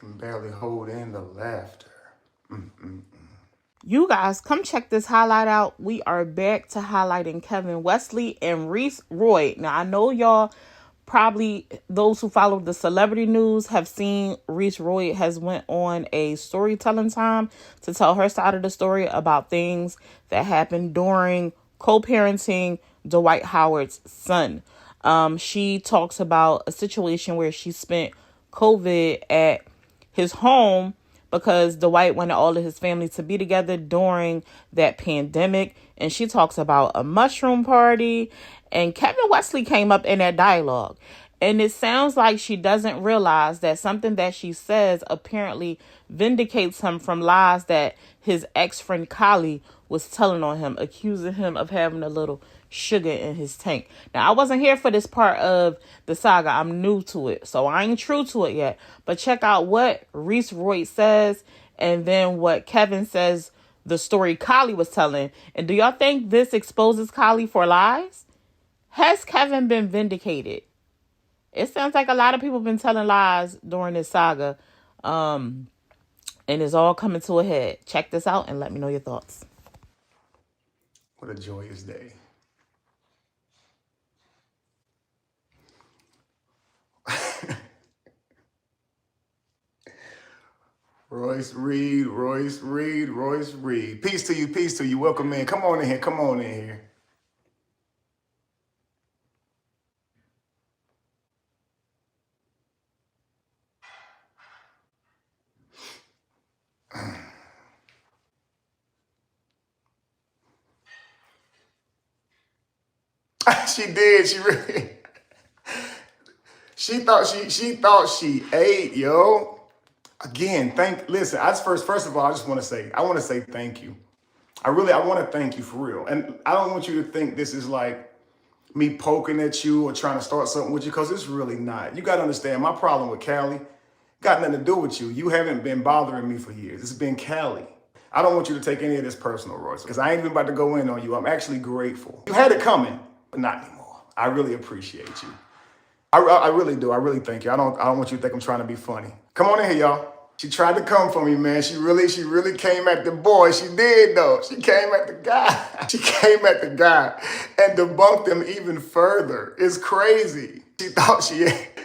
Can barely hold in the laughter. You guys, come check this highlight out. We are back to highlighting Kevin Wesley and Royce Reed. Now, I know y'all probably, those who follow the celebrity news, have seen Royce Reed has went on a storytelling time to tell her side of the story about things that happened during co-parenting Dwight Howard's son. She talks about a situation where she spent COVID at his home because Dwight wanted all of his family to be together during that pandemic. And she talks about a mushroom party. And Kevin Wesley came up in that dialogue. And it sounds like she doesn't realize that something that she says apparently vindicates him from lies that his ex-friend Kylie was telling on him, accusing him of having a little sugar in his tank. Now, I wasn't here for this part of the saga. I'm new to it, so I ain't true to it yet. But check out what Royce Reed says and then what Kevin says the story Kylie was telling. And do y'all think this exposes Kylie for lies? Has Kevin been vindicated? It sounds like a lot of people have been telling lies during this saga. And it's all coming to a head. Check this out and let me know your thoughts. What a joyous day. Royce Reed, Royce Reed, Royce Reed. Peace to you, peace to you. Welcome in. Come on in here, come on in here. She did, she really. She thought she ate, yo. Again, listen, first of all, I want to say thank you. I want to thank you for real. And I don't want you to think this is like me poking at you or trying to start something with you, because it's really not. You got to understand, my problem with Callie got nothing to do with you. You haven't been bothering me for years. It's been Callie. I don't want you to take any of this personal, Royce, because I ain't even about to go in on you. I'm actually grateful. You had it coming, but not anymore. I really appreciate you. I really do. I really thank you. I don't want you to think I'm trying to be funny. Come on in here, y'all. She tried to come for me, man. She really came at the boy. She did, though. She came at the guy. She came at the guy and debunked him even further. It's crazy. She thought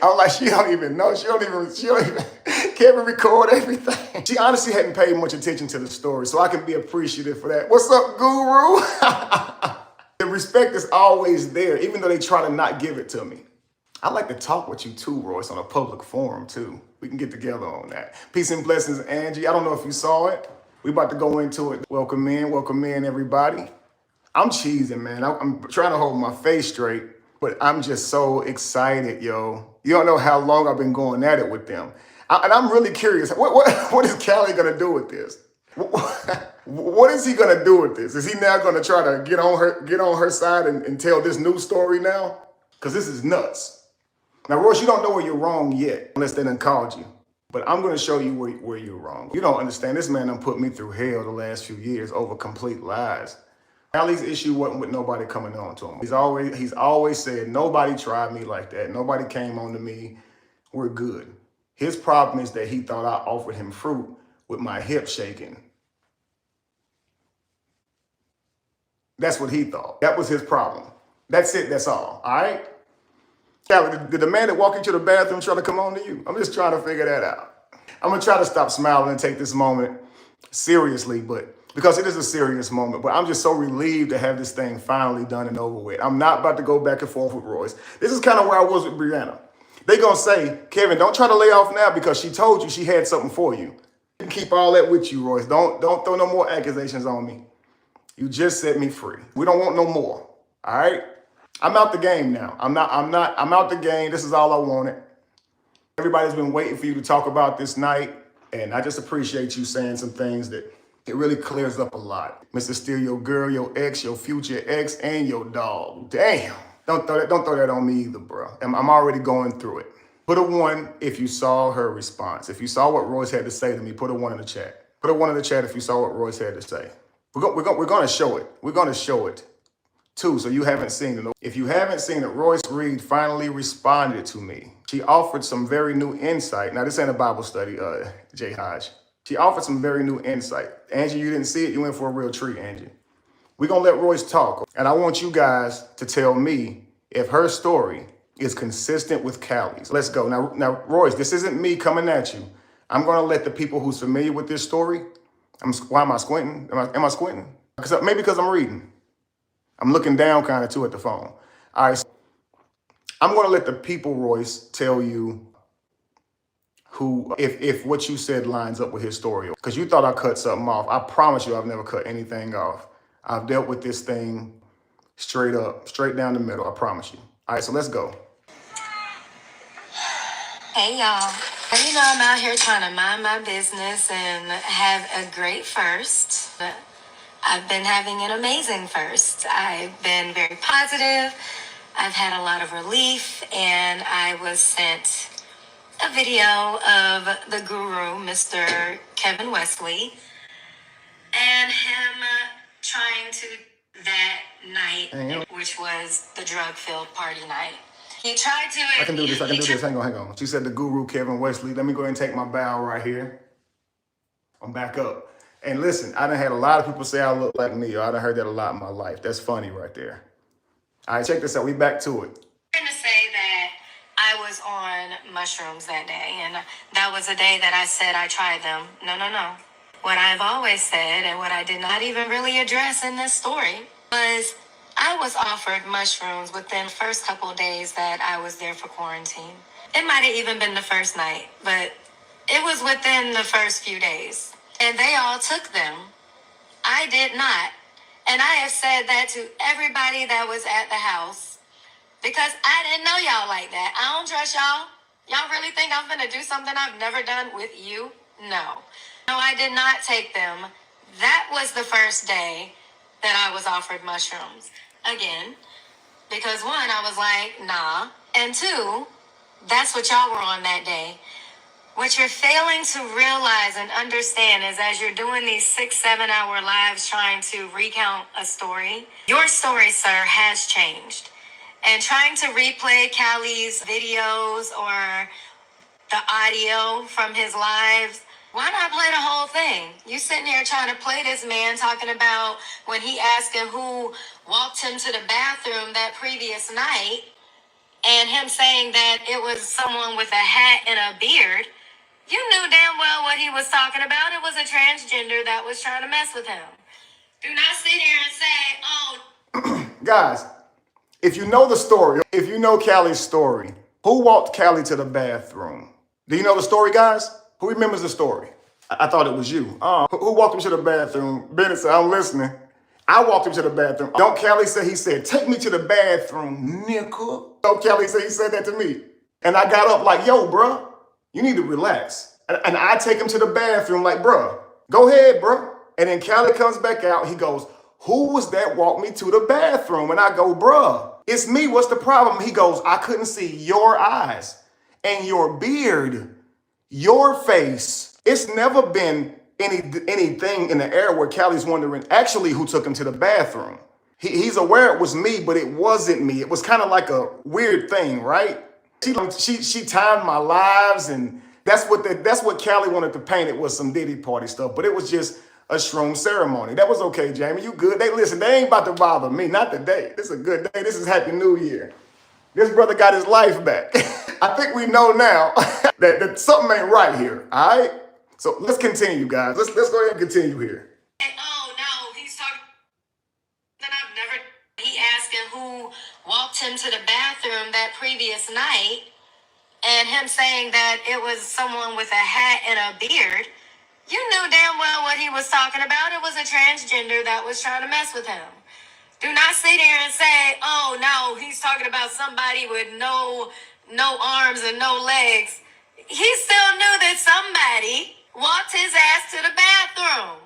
I'm like, she don't even know. She don't even can't even record everything. She honestly hadn't paid much attention to the story, so I can be appreciative for that. What's up, Guru? The respect is always there, even though they try to not give it to me. I like to talk with you too, Royce, on a public forum too. We can get together on that. Peace and blessings, Angie. I don't know if you saw it. We about to go into it. Welcome in, everybody. I'm cheesing, man. I'm trying to hold my face straight, but I'm just so excited, yo. You don't know how long I've been going at it with them. And I'm really curious, what is Callie gonna do with this? What is he gonna do with this? Is he now gonna try to get on her side and tell this new story now? Because this is nuts. Now, Royce, you don't know where you're wrong yet, unless they done called you. But I'm going to show you where you're wrong. You don't understand. This man done put me through hell the last few years over complete lies. Allie's issue wasn't with nobody coming on to him. He's always said, nobody tried me like that. Nobody came on to me. We're good. His problem is that he thought I offered him fruit with my hip shaking. That's what he thought. That was his problem. That's it. That's all right? Callie, did the man that walked into the bathroom try to come on to you? I'm just trying to figure that out. I'm going to try to stop smiling and take this moment seriously, because it is a serious moment. But I'm just so relieved to have this thing finally done and over with. I'm not about to go back and forth with Royce. This is kind of where I was with Brianna. They're going to say, Kevin, don't try to lay off now because she told you she had something for you. You can keep all that with you, Royce. Don't throw no more accusations on me. You just set me free. We don't want no more. All right? I'm out the game now. I'm out the game. This is all I wanted. Everybody's been waiting for you to talk about this night. And I just appreciate you saying some things that it really clears up a lot. Mr. Steal your girl, your ex, your future ex, and your dog. Damn. Don't throw that on me either, bro. I'm already going through it. Put a 1 if you saw her response. If you saw what Royce had to say to me, put a 1 in the chat. Put a 1 in the chat if you saw what Royce had to say. We're going to show it. We're going to show it. 2, so you haven't seen it. If you haven't seen it, Royce Reed finally responded to me. She offered some very new insight. Now, this ain't a Bible study, J. Hodge. She offered some very new insight. Angie, you didn't see it. You went for a real treat, Angie. We're going to let Royce talk. And I want you guys to tell me if her story is consistent with Callie's. Let's go. Now, Royce, this isn't me coming at you. I'm going to let the people who's familiar with this story. Why am I squinting? Am I squinting? Maybe because I'm reading. I'm looking down kind of too at the phone. All right. So I'm going to let the people, Royce, tell you who, if what you said lines up with his story. Because you thought I cut something off. I promise you I've never cut anything off. I've dealt with this thing straight up, straight down the middle. I promise you. All right, so let's go. Hey, y'all. You know, I'm out here trying to mind my business and have a great first. I've been having an amazing first. I've been very positive. I've had a lot of relief, and I was sent a video of the guru, Mr. Kevin Wesley, and him trying to that night, which was the drug-filled party night. He tried to... I can do this. Hang on. She said the guru, Kevin Wesley. Let me go ahead and take my bow right here. I'm back up. And listen, I done had a lot of people say I look like me. I done heard that a lot in my life. That's funny right there. All right, check this out. We back to it. I'm going to say that I was on mushrooms that day, and that was the day that I said I tried them. No. What I've always said, and what I did not even really address in this story, was I was offered mushrooms within the first couple of days that I was there for quarantine. It might have even been the first night, but it was within the first few days. And they all took them. I did not. And I have said that to everybody that was at the house, because I didn't know y'all like that. I don't trust y'all. Y'all really think I'm going to do something I've never done with you? No, I did not take them. That was the first day that I was offered mushrooms. Again, because one, I was like, nah. And two, that's what y'all were on that day. What you're failing to realize and understand is as you're doing these 6-7 hour lives trying to recount a story, your story, sir, has changed. And trying to replay Callie's videos or the audio from his lives, why not play the whole thing? You sitting here trying to play this man talking about when he asked him who walked him to the bathroom that previous night and him saying that it was someone with a hat and a beard. You knew damn well what he was talking about. It was a transgender that was trying to mess with him. Do not sit here and say, oh. Guys, if you know the story, if you know Callie's story, who walked Callie to the bathroom? Do you know the story, guys? Who remembers the story? I thought it was you. Who walked him to the bathroom? Bennett said, I'm listening. I walked him to the bathroom. Don't Callie say he said, take me to the bathroom, nigga. Don't Callie say he said that to me. And I got up like, yo, bruh. You need to relax. And I take him to the bathroom like, bruh, go ahead, bruh. And then Callie comes back out. He goes, who was that walked me to the bathroom? And I go, bruh, it's me. What's the problem? He goes, I couldn't see your eyes and your beard, your face. It's never been anything in the air where Callie's wondering actually who took him to the bathroom. He's aware it was me, but it wasn't me. It was kind of like a weird thing, right? She timed my lives, and that's what Callie wanted to paint. It was some Diddy party stuff, but it was just a shroom ceremony. That was okay, Jamie. You good? They ain't about to bother me. Not today. This is a good day. This is Happy New Year. This brother got his life back. I think we know now that something ain't right here. All right. So let's continue, guys. Let's go ahead and continue here. Oh no, he's talking. That I've never. He asked him who walked him to the bathroom that previous night, and him saying that it was someone with a hat and a beard. You knew damn well what he was talking about. It was a transgender that was trying to mess with him. Do not sit here and say, oh no, he's talking about somebody with no arms and no legs. He still knew that somebody walked his ass to the bathroom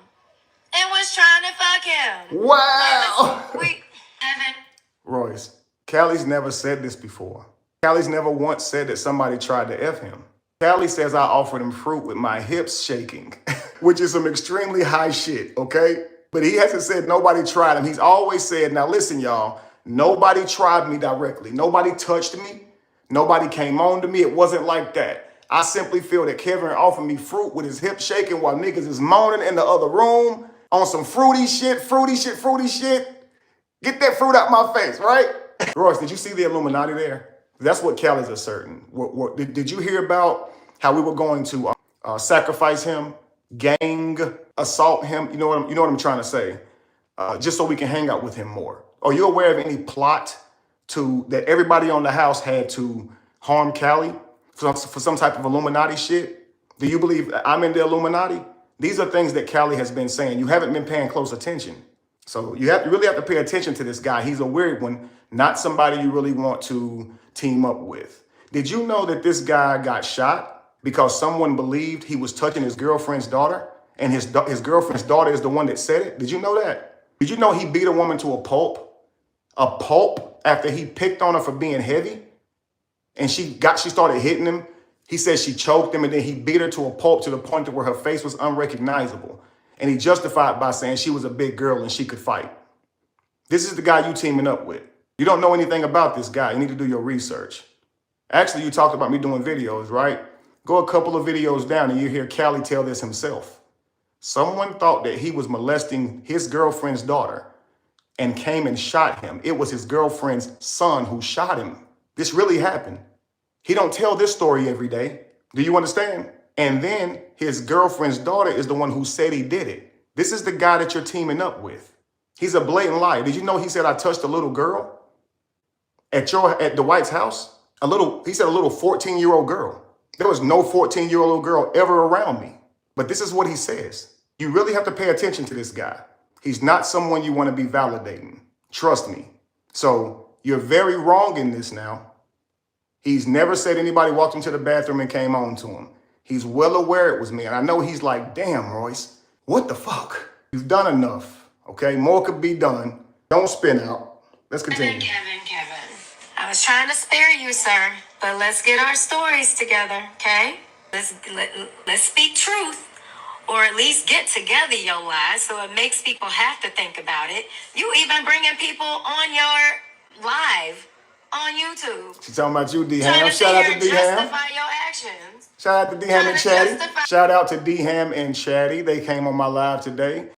and was trying to fuck him. Wow. We haven't. Royce, Callie's never said this before. Callie's never once said that somebody tried to F him. Callie says I offered him fruit with my hips shaking, which is some extremely high shit, okay? But he hasn't said nobody tried him. He's always said, now listen, y'all, nobody tried me directly. Nobody touched me. Nobody came on to me. It wasn't like that. I simply feel that Kevin offered me fruit with his hip shaking while niggas is moaning in the other room on some fruity shit. Get that fruit out my face, right? Royce, did you see the Illuminati there? That's what Callie's asserting. Did you hear about how we were going to sacrifice him, gang assault him? You know what I'm trying to say? Just so we can hang out with him more. Are you aware of any plot that everybody on the house had to harm Callie for some type of Illuminati shit? Do you believe I'm in the Illuminati? These are things that Callie has been saying. You haven't been paying close attention. So you really have to pay attention to this guy. He's a weird one, not somebody you really want to team up with. Did you know that this guy got shot because someone believed he was touching his girlfriend's daughter, and his girlfriend's daughter is the one that said it? Did you know that? Did you know he beat a woman to a pulp? A pulp after he picked on her for being heavy? And she started hitting him. He says she choked him, and then he beat her to a pulp to the point where her face was unrecognizable. And he justified by saying she was a big girl and she could fight. This is the guy you teaming up with. You don't know anything about this guy. You need to do your research. Actually, you talked about me doing videos, right? Go a couple of videos down and you hear Callie tell this himself. Someone thought that he was molesting his girlfriend's daughter and came and shot him. It was his girlfriend's son who shot him. This really happened. He don't tell this story every day. Do you understand? And then his girlfriend's daughter is the one who said he did it. This is the guy that you're teaming up with. He's a blatant liar. Did you know he said I touched a little girl at Dwight's house? He said a little 14-year-old girl. There was no 14-year-old girl ever around me. But this is what he says. You really have to pay attention to this guy. He's not someone you want to be validating. Trust me. So you're very wrong in this now. He's never said anybody walked into the bathroom and came on to him. He's well aware it was me. And I know he's like, damn, Royce, what the fuck? You've done enough, okay? More could be done. Don't spin out. Let's continue. Kevin. I was trying to spare you, sir, but let's get our stories together, okay? Let's speak truth, or at least get together your lies so it makes people have to think about it. You even bringing people on your live on YouTube. She's talking about you, D-Ham. Shout out to D-Ham. Justify your actions. Shout out to D-Ham and Chatty. Shout out to D-Ham and Chatty. They came on my live today.